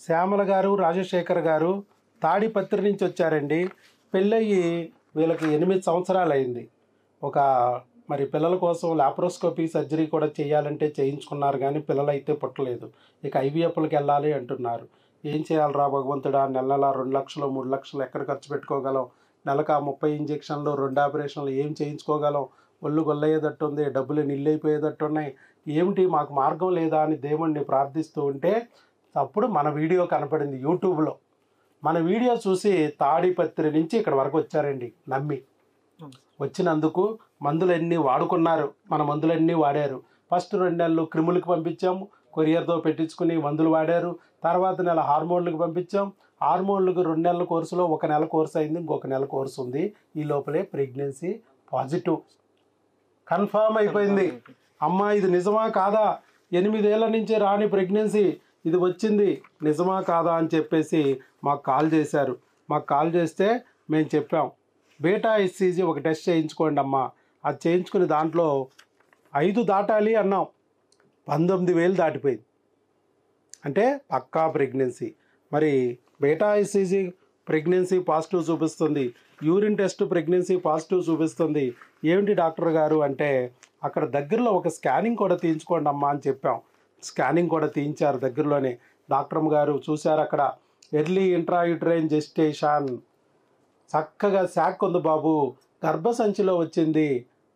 శ్యామల గారు రాజశేఖర్ గారు తాడిపత్రి నుంచి వచ్చారండి. పెళ్ళయ్యి వీళ్ళకి 8 సంవత్సరాలు అయింది. ఒక మరి పిల్లల కోసం లాప్రోస్కోపీ సర్జరీ కూడా చేయాలంటే చేయించుకున్నారు, కానీ పిల్లలైతే పుట్టలేదు. ఇక ఐవీఎఫ్లకి వెళ్ళాలి అంటున్నారు. ఏం చేయాలరా భగవంతుడా, నెల 2 లక్షలు 3 లక్షలు ఎక్కడ ఖర్చు పెట్టుకోగలం? నెలకు 30 ఇంజెక్షన్లు 2 ఆపరేషన్లు ఏం చేయించుకోగలం? ఒళ్ళు గొల్లయ్యేటట్టు ఉంది, డబ్బులు నిల్లైపోయేటట్టు ఉన్నాయి. ఏమిటి మాకు మార్గం లేదా అని దేవుణ్ణి ప్రార్థిస్తూ ఉంటే అప్పుడు మన వీడియో కనపడింది యూట్యూబ్లో. మన వీడియో చూసి తాడిపత్రి నుంచి ఇక్కడ వరకు వచ్చారండి నమ్మి. వచ్చినందుకు మందులన్నీ వాడుకున్నారు, మన మందులన్నీ వాడారు. ఫస్ట్ 2 నెలలు క్రిములకు పంపించాము, కొరియర్తో పెట్టించుకుని మందులు వాడారు. తర్వాత నెల హార్మోన్లకు పంపించాం. హార్మోన్లకు 2 నెలల కోర్సులో 1 నెల కోర్సు అయింది, ఇంకొక నెల కోర్సు ఉంది. ఈ లోపలే ప్రెగ్నెన్సీ పాజిటివ్ కన్ఫర్మ్ అయిపోయింది. అమ్మ ఇది నిజమా కాదా, 8 ఏళ్ల నుంచి రాని ప్రెగ్నెన్సీ ఇది వచ్చింది, నిజమా కాదా అని చెప్పేసి మాకు కాల్ చేశారు. మాకు కాల్ చేస్తే మేము చెప్పాం, బీటా ఎస్సీజీ ఒక టెస్ట్ చేయించుకోండి అమ్మా. అది చేయించుకుని దాంట్లో 5 దాటాలి అన్నాం, 19,000 దాటిపోయింది. అంటే పక్కా ప్రెగ్నెన్సీ. మరి బీటా ఎస్సీజీ ప్రెగ్నెన్సీ పాజిటివ్ చూపిస్తుంది, యూరిన్ టెస్ట్ ప్రెగ్నెన్సీ పాజిటివ్ చూపిస్తుంది. ఏమిటి డాక్టర్ గారు అంటే, అక్కడ దగ్గరలో ఒక స్కానింగ్ కూడా తీయించుకోండి అమ్మా అని చెప్పాం. స్కానింగ్ కూడా తీయించారు దగ్గరలోనే. డాక్టర్ గారు చూశారు, అక్కడ ఎర్లీ ఇంట్రాయూట్రైన్ జెస్టేషన్, చక్కగా శాక్ ఉంది బాబు, గర్భసంచిలో వచ్చింది,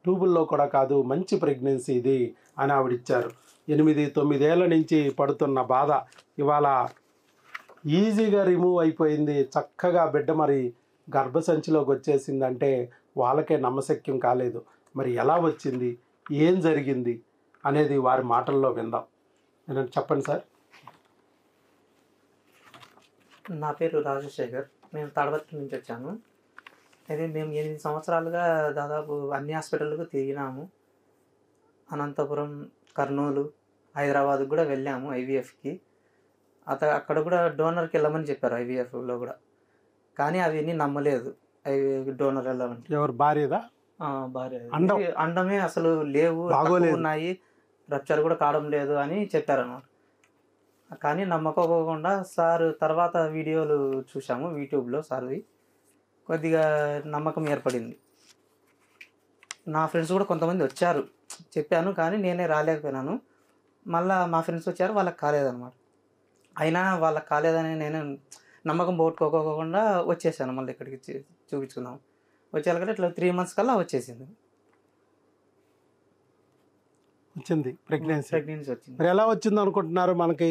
ట్యూబుల్లో కూడా కాదు, మంచి ప్రెగ్నెన్సీ ఇది అని ఆవిడిచ్చారు. 8-9 ఏళ్ల నుంచి పడుతున్న బాధ ఇవాళ ఈజీగా రిమూవ్ అయిపోయింది. చక్కగా బిడ్డ మరి గర్భసంచిలోకి వచ్చేసిందంటే వాళ్ళకే నమ్మశక్యం కాలేదు. మరి ఎలా వచ్చింది, ఏం జరిగింది అనేది వారి మాటల్లో విందాం. చెప్పండి సార్. నా పేరు రాజశేఖర్, మేము తాడిపత్రి నుంచి వచ్చాను. అయితే మేము 8 సంవత్సరాలుగా దాదాపు అన్ని హాస్పిటల్కు తిరిగినాము. అనంతపురం, కర్నూలు, హైదరాబాద్కు కూడా వెళ్ళాము ఐవీఎఫ్కి. అక్కడ కూడా డోనర్కి వెళ్ళమని చెప్పారు ఐవీఎఫ్లో కూడా, కానీ అవన్నీ నమ్మలేదు. డోనర్ వెళ్ళాలంటే ఎవరు భార్యదా? భార్య అండమే అసలు లేవు, ఉన్నాయి, రప్చర్ కూడా కావడం లేదు అని చెప్పారు అన్నమాట. కానీ నమ్మకపోకుండా సార్ తర్వాత వీడియోలు చూసాము యూట్యూబ్లో సార్వి, కొద్దిగా నమ్మకం ఏర్పడింది. నా ఫ్రెండ్స్ కూడా కొంతమంది వచ్చారు, చెప్పాను కానీ నేనే రాలేకపోయినాను. మళ్ళీ మా ఫ్రెండ్స్ వచ్చారు, వాళ్ళకి కాలేదన్నమాట. అయినా వాళ్ళకి కాలేదని నేను నమ్మకం పోగొట్టుకోకుండా వచ్చేసాను. మళ్ళీ ఇక్కడికి చూపించుకుందాం వచ్చేయాలంటే ఇట్లా 3 months కల్లా వచ్చింది ప్రెగ్నెన్సీ వచ్చింది. మరి ఎలా వచ్చింది అనుకుంటున్నారు? మనకి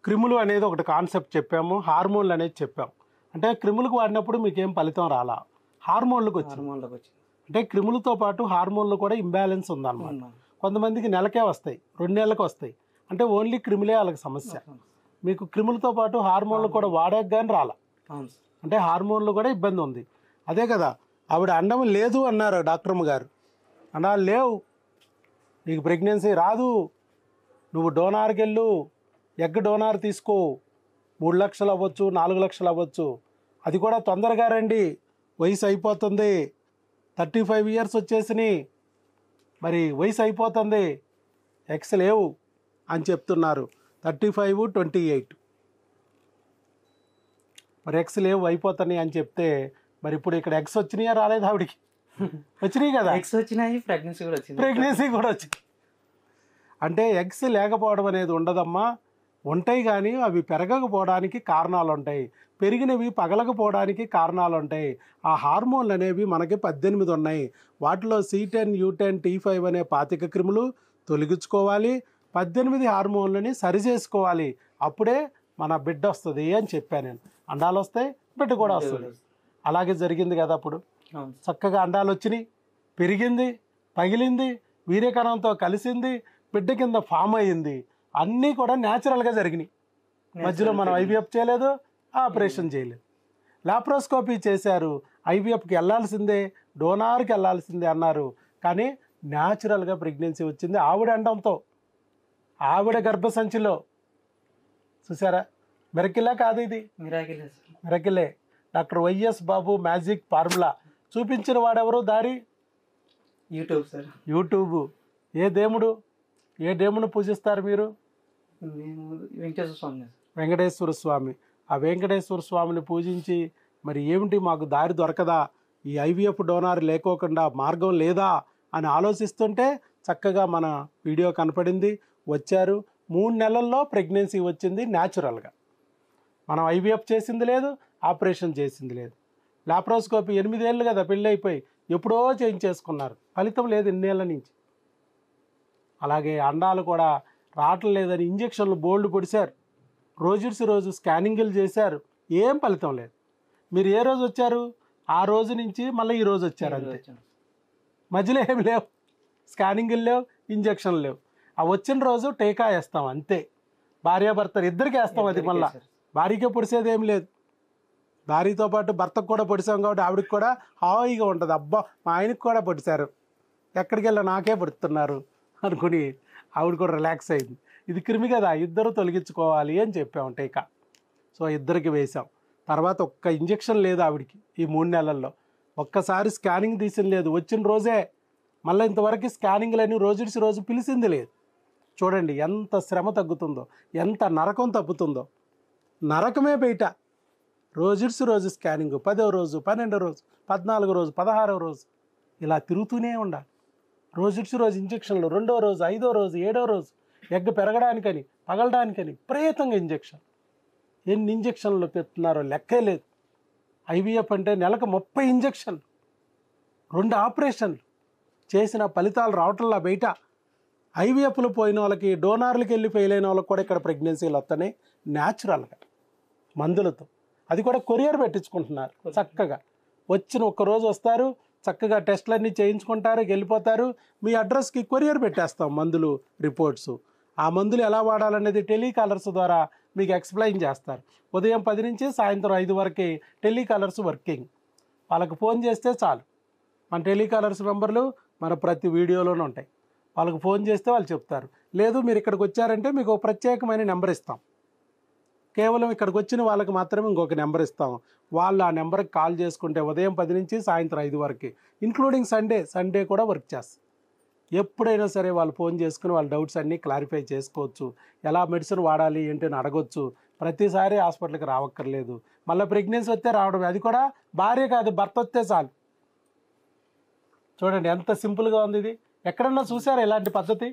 క్రిములు అనేది ఒకటి కాన్సెప్ట్ చెప్పాము, హార్మోన్లు అనేది చెప్పాం. అంటే క్రిములకు వాడినప్పుడు మీకేం ఫలితం రాలా, హార్మోన్లకు వచ్చింది. అంటే క్రిములతో పాటు హార్మోన్లు కూడా ఇంబ్యాలెన్స్ ఉందన్నమాట. కొంతమందికి నెలకే వస్తాయి, 2 నెలలకు వస్తాయి. అంటే ఓన్లీ క్రిములే వాళ్ళకి సమస్య. మీకు క్రిములతో పాటు హార్మోన్లు కూడా వాడాక కానీ రాలా, అంటే హార్మోన్లు కూడా ఇబ్బంది ఉంది. అదే కదా, ఆవిడ అండం లేదు అన్నారు డాక్టర్ గారు. అన్నా లేవు, నీకు ప్రెగ్నెన్సీ రాదు, నువ్వు డోనార్కి వెళ్ళు, ఎగ్ డోనార్ తీసుకో, 3 లక్షలు అవ్వచ్చు, 4 లక్షలు అవ్వచ్చు, అది కూడా తొందరగా రండి, వయసు అయిపోతుంది, 35 years వచ్చేసినాయి, మరి వయసు అయిపోతుంది, ఎక్స్ లేవు అని చెప్తున్నారు. 35, 28 మరి ఎక్స్ లేవు అయిపోతున్నాయి అని చెప్తే, మరి ఇప్పుడు ఇక్కడ ఎక్స్ వచ్చినాయా రాలేదు? ఆవిడికి వచ్చినాయి కదా, ఎక్స్ వచ్చినాయి, ప్రెగ్నెన్సీ కూడా వచ్చింది. అంటే ఎగ్స్ లేకపోవడం అనేది ఉండదమ్మా, ఉంటాయి కానీ అవి పెరగకపోవడానికి కారణాలు ఉంటాయి, పెరిగినవి పగలకపోవడానికి కారణాలు ఉంటాయి. ఆ హార్మోన్లు అనేవి మనకి 18 ఉన్నాయి. వాటిలో C10, U10, T5 అనే 25 క్రిములు తొలగించుకోవాలి, 18 హార్మోన్లని సరిచేసుకోవాలి, అప్పుడే మన బిడ్డ వస్తుంది అని చెప్పాను నేను. అండాలు వస్తాయి, బిడ్డ కూడా వస్తుంది. అలాగే జరిగింది కదా. అప్పుడు చక్కగా అండాలు వచ్చినాయి, పెరిగింది, పగిలింది, వీర్యకణంతో కలిసింది, బిడ్డ కింద ఫామ్ అయ్యింది. అన్నీ కూడా న్యాచురల్గా జరిగినాయి. మధ్యలో మనం ఐవీఎఫ్ చేయలేదు, ఆపరేషన్ చేయలేదు, లాప్రోస్కోపీ చేశారు. ఐవీఎఫ్కి వెళ్ళాల్సిందే, డోనార్కి వెళ్ళాల్సిందే అన్నారు, కానీ న్యాచురల్గా ప్రెగ్నెన్సీ వచ్చింది ఆవిడ అండంతో, ఆవిడ గర్భసంచిలో. చూసారా, మిరకిలా కాదు ఇది, మిరకిలే. డాక్టర్ వైఎస్ బాబు మ్యాజిక్ ఫార్ములా చూపించిన వాడెవరు? దారి యూట్యూబ్ సార్. యూట్యూబ్. ఏ దేవుడు, ఏ దేవుని పూజిస్తారు మీరు? వెంకటేశ్వర స్వామి. వెంకటేశ్వర స్వామి. ఆ వెంకటేశ్వర స్వామిని పూజించి మరి ఏమిటి మాకు దారి దొరకదా, ఈ ఐవీఎఫ్ డోనార్ లేకోకుండా మార్గం లేదా అని ఆలోచిస్తుంటే చక్కగా మన వీడియో కనపడింది, వచ్చారు. 3 నెలల్లో ప్రెగ్నెన్సీ వచ్చింది న్యాచురల్గా. మనం ఐవీఎఫ్ చేసింది లేదు, ఆపరేషన్ చేసింది లేదు. లాప్రోస్కోపీ 8 ఏళ్ళు కదా పెళ్ళి అయిపోయి, ఎప్పుడో చేయించేసుకున్నారు, ఫలితం లేదు ఇన్నేళ్ళ నుంచి. అలాగే అండాలు కూడా రావటం లేదని ఇంజక్షన్లు బోల్డ్ పొడిచారు, రోజు స్కానింగ్లు చేశారు, ఏం ఫలితం లేదు. మీరు ఏ రోజు వచ్చారు, ఆ రోజు నుంచి మళ్ళీ ఈ రోజు వచ్చారు అంతే. మధ్యలో ఏమి లేవు, స్కానింగ్లు లేవు, ఇంజక్షన్లు లేవు. ఆ వచ్చిన రోజు టీకా వేస్తాం అంతే. భార్యాభర్తలు ఇద్దరికి వేస్తాం, అది మళ్ళీ భార్యకే పొడిసేది ఏం లేదు. భార్యతో పాటు భర్తకు కూడా పొడిసాం కాబట్టి ఆవిడకి కూడా హాయిగా ఉంటుంది. అబ్బా మా ఆయనకి కూడా పొడిచారు, ఎక్కడికి వెళ్ళా నాకే పొడుతున్నారు అనుకుని ఆవిడ కూడా రిలాక్స్ అయింది. ఇది క్రిమి కదా, ఇద్దరు తొలగించుకోవాలి అని చెప్పాం టీకా. సో ఇద్దరికి వేసాం. తర్వాత ఒక్క ఇంజక్షన్ లేదు ఆవిడికి ఈ 3 నెలల్లో. ఒక్కసారి స్కానింగ్ తీసింది లేదు, వచ్చిన రోజే. మళ్ళీ ఇంతవరకు స్కానింగ్లని రోజు పిలిచింది లేదు. చూడండి ఎంత శ్రమ తగ్గుతుందో, ఎంత నరకం తప్పుతుందో. నరకమే బయట. రోజు స్కానింగ్, 10వ రోజు, 12వ రోజు, 14వ రోజు, 16వ రోజు, ఇలా తిరుగుతూనే ఉండాలి. రోజు ఇంజక్షన్లు, 2వ రోజు, 5వ రోజు, 7వ రోజు, ఎగ్ పెరగడానికని పగలడానికని ప్రయత్నంగా ఇంజక్షన్. ఎన్ని ఇంజక్షన్లు పెడుతున్నారో లెక్కే లేదు. ఐవీఎఫ్ అంటే నెలకు 30 ఇంజక్షన్లు, 2 ఆపరేషన్లు చేసిన ఫలితాలు రావటంలా బయట. ఐవీఎఫ్లు పోయిన వాళ్ళకి, డోనార్లకి వెళ్ళి ఫెయిల్ అయిన వాళ్ళకి కూడా ఇక్కడ ప్రెగ్నెన్సీలు వస్తున్నాయి న్యాచురల్గా మందులతో. అది కూడా కొరియర్ పెట్టించుకుంటున్నారు చక్కగా. వచ్చిన ఒక్కరోజు వస్తారు, చక్కగా టెస్టులన్నీ చేయించుకుంటారు, వెళ్ళిపోతారు. మీ అడ్రస్కి కొరియర్ పెట్టేస్తాం మందులు, రిపోర్ట్స్. ఆ మందులు ఎలా వాడాలనేది టెలికాలర్స్ ద్వారా మీకు ఎక్స్ప్లెయిన్ చేస్తారు. ఉదయం 10 నుంచి సాయంత్రం 5 వరకు టెలికాలర్స్ వర్కింగ్. వాళ్ళకి ఫోన్ చేస్తే చాలు, మన టెలికాలర్స్ నెంబర్లు మన ప్రతి వీడియోలోనే ఉంటాయి. వాళ్ళకి ఫోన్ చేస్తే వాళ్ళు చెప్తారు. లేదు మీరు ఇక్కడికి వచ్చారంటే మీకు ఒక ప్రత్యేకమైన నెంబర్ ఇస్తాం. కేవలం ఇక్కడికి వచ్చిన వాళ్ళకి మాత్రమే ఇంకొక నెంబర్ ఇస్తాం. వాళ్ళు ఆ నెంబర్కి కాల్ చేసుకుంటే ఉదయం 10 నుంచి సాయంత్రం 5 వరకు, ఇంక్లూడింగ్ సండే కూడా వర్క్ చేస్తారు. ఎప్పుడైనా సరే వాళ్ళు ఫోన్ చేసుకుని వాళ్ళ డౌట్స్ అన్నీ క్లారిఫై చేసుకోవచ్చు. ఎలా మెడిసిన్ వాడాలి ఏంటి అని అడగొచ్చు. ప్రతిసారి హాస్పిటల్కి రావక్కర్లేదు. మళ్ళీ ప్రెగ్నెన్సీ వస్తే రావడం, అది కూడా భార్య కాదు భర్త వస్తే చాలు. చూడండి ఎంత సింపుల్గా ఉంది ఇది. ఎక్కడన్నా చూసారా ఇలాంటి పద్ధతి?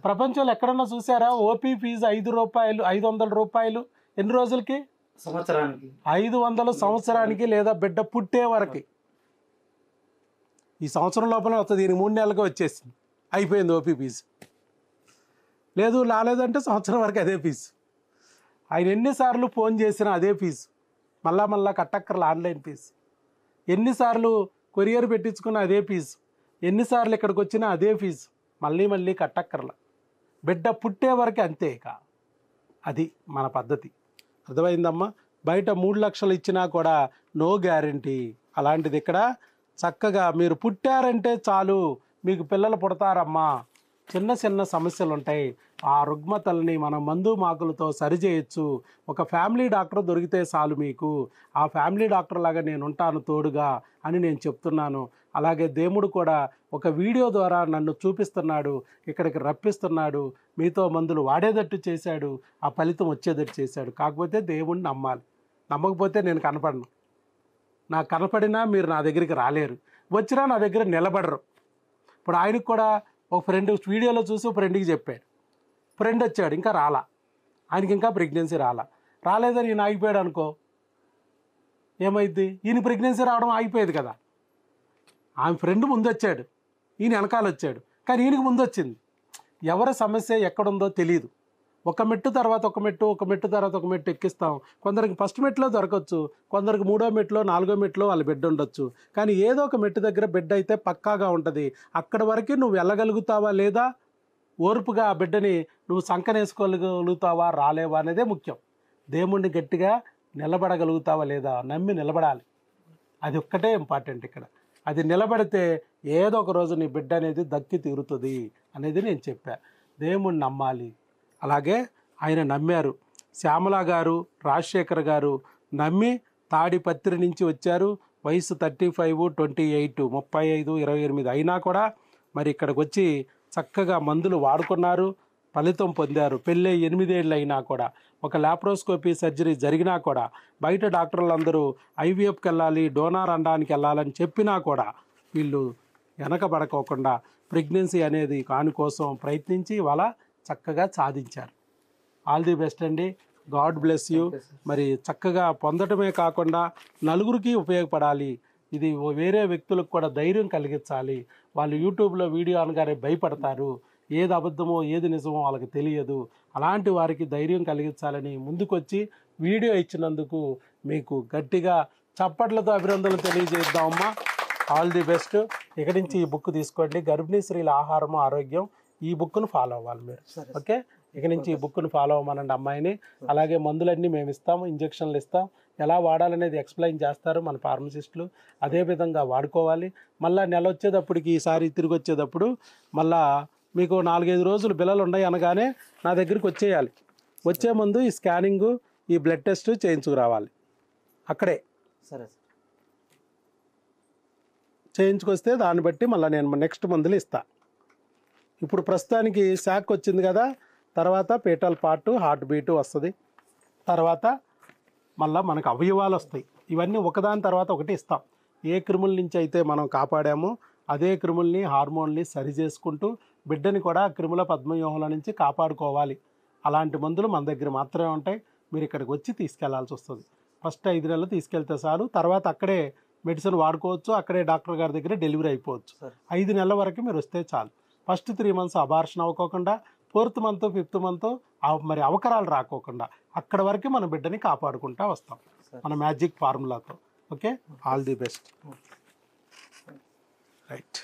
ప్రపంచంలో ఎక్కడన్నా చూసారా? ఓపీ ఫీజు 5 రూపాయలు, 500 రూపాయలు. ఎన్ని రోజులకి? సంవత్సరానికి. 500 సంవత్సరానికి, లేదా బిడ్డ పుట్టే వరకు. ఈ సంవత్సరం లోపలే వస్తుంది, దీనికి 3 నెలలుగా వచ్చేసింది, అయిపోయింది ఓపీ ఫీజు. లేదు రాలేదంటే సంవత్సరం వరకు అదే ఫీజు. ఆయన ఎన్నిసార్లు ఫోన్ చేసినా అదే ఫీజు, మళ్ళా కట్టక్కర్ల ఆన్లైన్ ఫీజు. ఎన్నిసార్లు కొరియర్ పెట్టించుకున్న అదే ఫీజు, ఎన్నిసార్లు ఇక్కడికి వచ్చినా అదే ఫీజు, మళ్ళీ కట్టక్కర్ల. బిడ్డ పుట్టే వరకు అంతే. ఇక అది మన పద్ధతి. అర్థమైందమ్మా? బయట 3 లక్షలు ఇచ్చినా కూడా నో గ్యారంటీ. అలాంటిది ఇక్కడ చక్కగా మీరు పుట్టారంటే చాలు, మీకు పిల్లలు పుడతారమ్మా. చిన్న సమస్యలు ఉంటాయి, ఆ రుగ్మతల్ని మనం మందు మాకులతో సరిచేయచ్చు. ఒక ఫ్యామిలీ డాక్టర్ దొరికితే చాలు మీకు. ఆ ఫ్యామిలీ డాక్టర్ లాగా నేను ఉంటాను తోడుగా అని నేను చెప్తున్నాను. అలాగే దేవుడు కూడా ఒక వీడియో ద్వారా నన్ను చూపిస్తున్నాడు, ఇక్కడికి రప్పిస్తున్నాడు, మీతో మందులు వాడేటట్టు చేశాడు, ఆ ఫలితం వచ్చేటట్టు చేశాడు. కాకపోతే దేవుణ్ణి నమ్మాలి. నమ్మకపోతే నేను కనపడను. నాకు కనపడినా మీరు నా దగ్గరికి రాలేరు, వచ్చినా నా దగ్గర నిలబడరు. ఇప్పుడు ఆయనకు కూడా ఒక ఫ్రెండ్ వీడియోలో చూసి ఫ్రెండ్కి చెప్పాడు, ఫ్రెండ్ వచ్చాడు, ఇంకా ఆయనకి ఇంకా ప్రెగ్నెన్సీ రాలేదని ఈయన ఆగిపోయాడు అనుకో, ఏమైద్ది? ఈయన ప్రెగ్నెన్సీ రావడం ఆగిపోయేది కదా. ఆమె ఫ్రెండ్ ముందు వచ్చాడు, ఈయన వెనకాల వచ్చాడు, కానీ ఈయనకి ముందు వచ్చింది. ఎవరి సమస్య ఎక్కడుందో తెలియదు. ఒక మెట్టు తర్వాత ఒక మెట్టు, ఒక మెట్టు తర్వాత ఒక మెట్టు ఎక్కిస్తాం. కొందరికి ఫస్ట్ మెట్లో దొరకవచ్చు, కొందరికి 3వ మెట్లో 4వ మెట్లో వాళ్ళ బిడ్డ ఉండొచ్చు. కానీ ఏదో ఒక మెట్టు దగ్గర బిడ్డ అయితే పక్కాగా ఉంటుంది. అక్కడి వరకు నువ్వు వెళ్ళగలుగుతావా లేదా, ఓర్పుగా ఆ బిడ్డని నువ్వు సంకనేసుకోగలుగుతావా రాలేవా అనేదే ముఖ్యం. దేవుణ్ణి గట్టిగా నిలబడగలుగుతావా లేదా, నమ్మి నిలబడాలి. అది ఒక్కటే ఇంపార్టెంట్ ఇక్కడ. అది నిలబడితే ఏదో ఒక రోజు నీ బిడ్డ అనేది దక్కి తీరుతుంది అనేది నేను చెప్పా. దేవుణ్ణి నమ్మాలి. అలాగే ఆయన నమ్మారు. శ్యామల గారు, రాజశేఖర్ గారు నమ్మి తాడిపత్రి నుంచి వచ్చారు. వయసు 35, 28, 35, 28 అయినా కూడా మరి ఇక్కడికి వచ్చి చక్కగా మందులు వాడుకున్నారు. ఫలితం పొందారు. పెళ్ళై 8 ఏళ్ళు అయినా కూడా, ఒక లాప్రోస్కోపీ సర్జరీ జరిగినా కూడా, బయట డాక్టర్లందరూ ఐవీఎఫ్కి వెళ్ళాలి, డోనార్ అండానికి వెళ్ళాలని చెప్పినా కూడా వీళ్ళు వెనకబడకోకుండా ప్రెగ్నెన్సీ అనేది కాని కోసం ప్రయత్నించి వాళ్ళ చక్కగా సాధించారు. ఆల్ ది బెస్ట్ అండి. God bless you. మరి చక్కగా పొందటమే కాకుండా నలుగురికి ఉపయోగపడాలి. ఇది వేరే వ్యక్తులకు కూడా ధైర్యం కలిగించాలి. వాళ్ళు యూట్యూబ్లో వీడియో అనగానే భయపడతారు. ఏది అబద్ధమో ఏది నిజమో వాళ్ళకి తెలియదు. అలాంటి వారికి ధైర్యం కలిగించాలని ముందుకొచ్చి వీడియో ఇచ్చినందుకు మీకు గట్టిగా చప్పట్లతో అభినందనలు తెలియజేద్దామమ్మా. All the best. ఇక్కడి నుంచి ఈ బుక్ తీసుకోండి, గర్భిణీ స్త్రీల ఆహారము ఆరోగ్యం. ఈ బుక్ను ఫాలో అవ్వాలి మీరు. ఓకే, ఇక నుంచి ఈ బుక్ను ఫాలో అవ్వమనండి అమ్మాయిని. అలాగే మందులన్నీ మేము ఇస్తాము, ఇంజక్షన్లు ఇస్తాం, ఎలా వాడాలనేది ఎక్స్ప్లెయిన్ చేస్తారు మన ఫార్మసిస్టులు. అదే విధంగా వాడుకోవాలి. మళ్ళీ నెల వచ్చేటప్పటికి ఈసారి తిరిగి వచ్చేటప్పుడు మళ్ళా మీకు 4-5 రోజులు పిల్లలు ఉన్నాయి అనగానే నా దగ్గరికి వచ్చేయాలి. వచ్చే ముందు ఈ స్కానింగు, ఈ బ్లడ్ టెస్ట్ చేయించుకురావాలి. అక్కడే సరే చేయించుకొస్తే దాన్ని బట్టి మళ్ళీ నేను నెక్స్ట్ మందులు ఇస్తాను. ఇప్పుడు ప్రస్తుతానికి శాక్ వచ్చింది కదా, తర్వాత పేటల్ పార్ట్, హార్ట్ బీటు వస్తుంది, తర్వాత మళ్ళీ మనకు అవయవాలు వస్తాయి. ఇవన్నీ ఒకదాని తర్వాత ఒకటి ఇస్తాం. ఏ క్రిముల నుంచి అయితే మనం కాపాడామో అదే క్రిముల్ని, హార్మోన్ని సరి చేసుకుంటూ బిడ్డని కూడా క్రిముల పద్మవ్యూహంల నుంచి కాపాడుకోవాలి. అలాంటి మందులు మన దగ్గర మాత్రమే ఉంటాయి. మీరు ఇక్కడికి వచ్చి తీసుకెళ్లాల్సి వస్తుంది. ఫస్ట్ 5 నెలలు తీసుకెళ్తే చాలు. తర్వాత అక్కడే మెడిసిన్ వాడుకోవచ్చు, అక్కడే డాక్టర్ గారి దగ్గర డెలివరీ అయిపోవచ్చు. 5 నెలల వరకు మీరు వస్తే చాలు. ఫస్ట్ 3 మంత్స్ అబార్షన్ అవ్వకోకుండా, 4th మంత్ 5th మంత్ మరి అవకరాలు రాకోకుండా అక్కడ వరకు మన బిడ్డని కాపాడుకుంటా వస్తాం మన మ్యాజిక్ ఫార్ములాతో. Okay, all the best. Right.